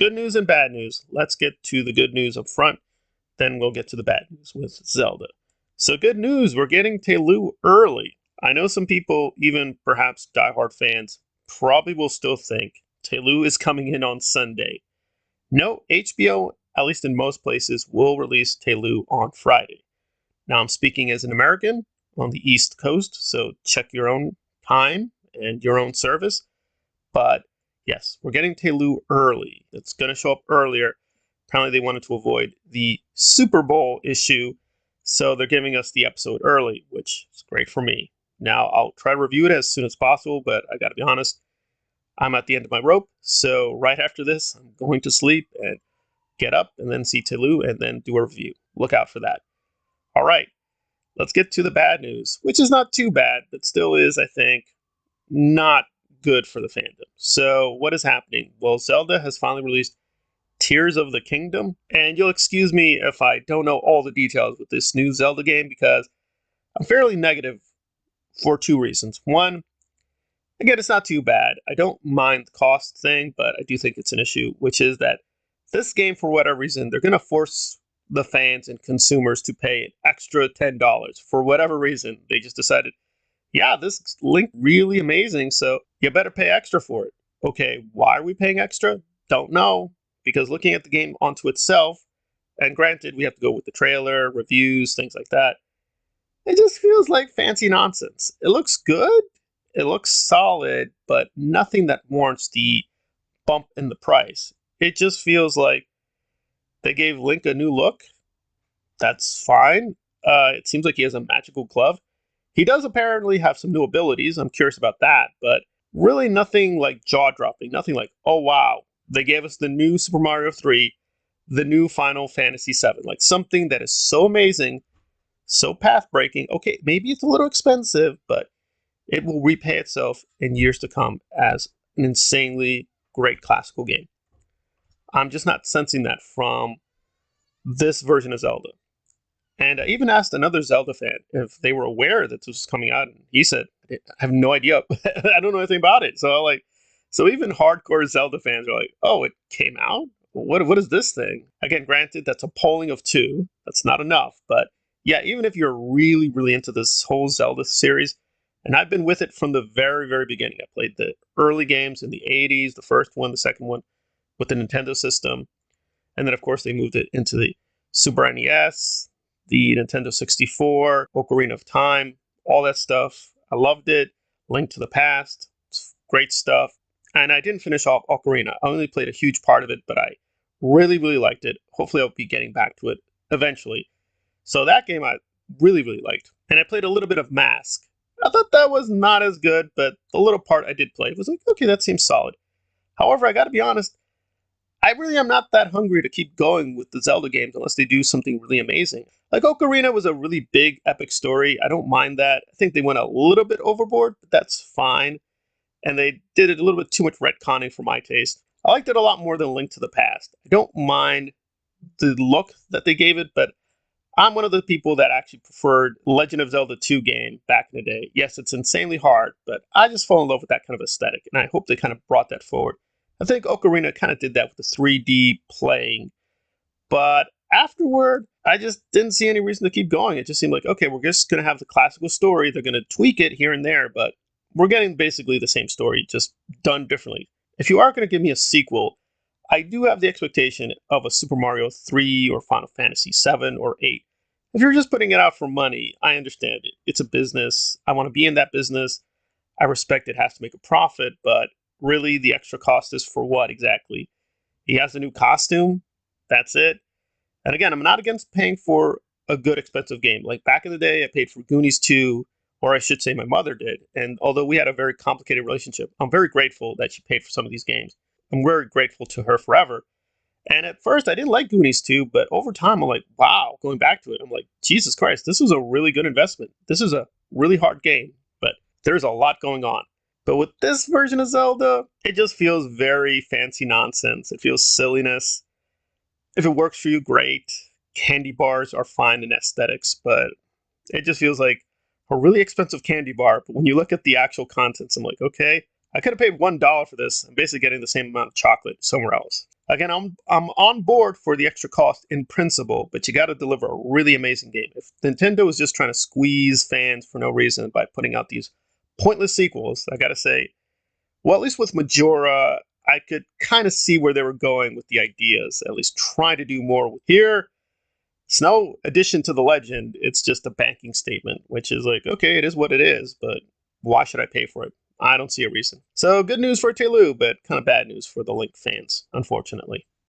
good news and bad news. Let's get to the good news up front, then we'll get to the bad news with Zelda. So good news, we're getting TLOU early. I know some people, even perhaps diehard fans, probably will still think TLOU is coming in on Sunday. No, HBO, at least in most places, will release TLOU on Friday. Now I'm speaking as an American on the East Coast, so check your own time and your own service. But yes, we're getting TLOU early. It's going to show up earlier. Apparently they wanted to avoid the Super Bowl issue, so they're giving us the episode early, which is great for me. Now I'll try to review it as soon as possible, but I gotta be honest, I'm at the end of my rope, so right after this, I'm going to sleep and get up and then see TLOU and then do a review. Look out for that. All right, let's get to the bad news, which is not too bad, but still is, I think, not good for the fandom. So what is happening? Well, Zelda has finally released Tears of the Kingdom, and you'll excuse me if I don't know all the details with this new Zelda game because I'm fairly negative for two reasons. One, again, it's not too bad. I don't mind the cost thing, but I do think it's an issue, which is that this game, for whatever reason, they're going to force the fans and consumers to pay an extra $10 for whatever reason. They just decided, yeah, this Link really amazing, so you better pay extra for it. Okay, why are we paying extra? Don't know. Because looking at the game onto itself, and granted, we have to go with the trailer, reviews, things like that, it just feels like fancy nonsense. It looks good, it looks solid, but nothing that warrants the bump in the price. It just feels like they gave Link a new look. That's fine. It seems like he has a magical glove. He does apparently have some new abilities. I'm curious about that, but really nothing like jaw-dropping, nothing like, oh wow, they gave us the new Super Mario 3, the new Final Fantasy 7, like something that is so amazing, so path-breaking. Okay, maybe it's a little expensive, but it will repay itself in years to come as an insanely great classical game. I'm just not sensing that from this version of Zelda. And I even asked another Zelda fan if they were aware that this was coming out, and he said, "I have no idea. I don't know anything about it." So even hardcore Zelda fans are like, "Oh, it came out? What is this thing?" Again, granted, that's a polling of 2. That's not enough, but yeah, even if you're really, really into this whole Zelda series, and I've been with it from the very, very beginning. I played the early games in the 80s, the first one, the second one, with the Nintendo system, and then of course they moved it into the Super NES, the Nintendo 64, Ocarina of Time, all that stuff. I loved it. Link to the Past, it's great stuff. And I didn't finish off Ocarina. I only played a huge part of it, but I really, really liked it. Hopefully I'll be getting back to it eventually. So that game I really, really liked. And I played a little bit of Mask. I thought that was not as good, but the little part I did play was like, okay, that seems solid. However, I gotta be honest, I really am not that hungry to keep going with the Zelda games unless they do something really amazing. Like Ocarina was a really big, epic story. I don't mind that. I think they went a little bit overboard, but that's fine. And they did it a little bit too much retconning for my taste. I liked it a lot more than Link to the Past. I don't mind the look that they gave it, but I'm one of the people that actually preferred Legend of Zelda 2 game back in the day. Yes, it's insanely hard, but I just fall in love with that kind of aesthetic, and I hope they kind of brought that forward. I think Ocarina kind of did that with the 3D playing, but afterward, I just didn't see any reason to keep going. It just seemed like, okay, we're just going to have the classical story. They're going to tweak it here and there, but we're getting basically the same story, just done differently. If you are going to give me a sequel, I do have the expectation of a Super Mario 3 or Final Fantasy 7 or 8. If you're just putting it out for money, I understand it. It's a business. I want to be in that business. I respect it has to make a profit, but really the extra cost is for what exactly? He has a new costume. That's it. And again, I'm not against paying for a good expensive game. Like back in the day, I paid for Goonies 2, or I should say my mother did. And although we had a very complicated relationship, I'm very grateful that she paid for some of these games. I'm very grateful to her forever. And at first, I didn't like Goonies 2, but over time, I'm like, wow, going back to it, I'm like, Jesus Christ, this was a really good investment. This is a really hard game, but there's a lot going on. But with this version of Zelda, it just feels very fancy nonsense. It feels silliness. If it works for you, great. Candy bars are fine in aesthetics, but it just feels like a really expensive candy bar. But when you look at the actual contents, I'm like, okay, I could have paid $1 for this. I'm basically getting the same amount of chocolate somewhere else. Again, I'm on board for the extra cost in principle, but you got to deliver a really amazing game. If Nintendo is just trying to squeeze fans for no reason by putting out these pointless sequels, I got to say, well, at least with Majora, I could kind of see where they were going with the ideas. At least try to do more. Here, it's no addition to the legend. It's just a banking statement, which is like, okay, it is what it is, but why should I pay for it? I don't see a reason. So good news for TLOU, but kind of bad news for the Link fans, unfortunately.